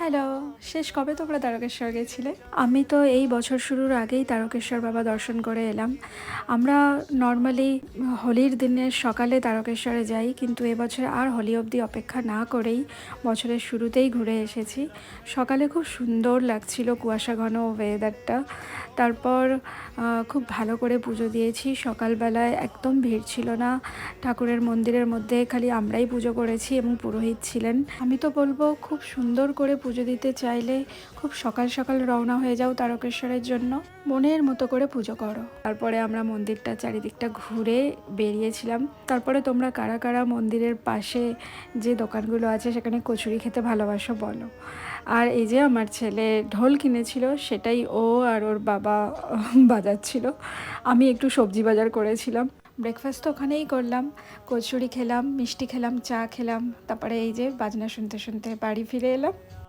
Hello, শেষ কবে তোমরা তারকেশ্বর গেছিলে? আমি তো এই বছর শুরুর আগেই তারকেশ্বর বাবা দর্শন করে এলাম। আমরা নর্মালি হোলির দিনের সকালে তারকেশ্বরে যাই, কিন্তু এবছর আর হোলি অবধি অপেক্ষা না করেই বছরের শুরুতেই ঘুরে এসেছি। সকালে খুব সুন্দর লাগছিল কুয়াশা ঘন ওয়েদারটা। তারপর খুব ভালো করে পুজো দিয়েছি। সকালবেলায় একদম ভিড় ছিল না। ঠাকুরের মন্দিরের মধ্যে খালি আমরাই পুজো করেছি এবং পুরোহিত ছিলেন। আমি তো বলবো খুব সুন্দর করে পুজো দিতে চাইলে খুব সকাল সকাল রওনা হয়ে যাও তারকেশ্বরের জন্য, মনের মতো করে পুজো করো। তারপরে আমরা মন্দিরটা চারিদিকটা ঘুরে বেরিয়েছিলাম। তারপরে তোমরা কারা কারা মন্দিরের পাশে যে দোকানগুলো আছে সেখানে কচুরি খেতে ভালোবাসো বলো। আর এই যে আমার ছেলে ঢোল কিনেছিল, সেটাই ও আর ওর বাবা বাজাচ্ছিল। আমি একটু সবজি বাজার করেছিলাম। ব্রেকফাস্ট তো ওখানেই করলাম, কচুরি খেলাম, মিষ্টি খেলাম, চা খেলাম। তারপরে এই যে বাজনা শুনতে শুনতে বাড়ি ফিরে এলাম।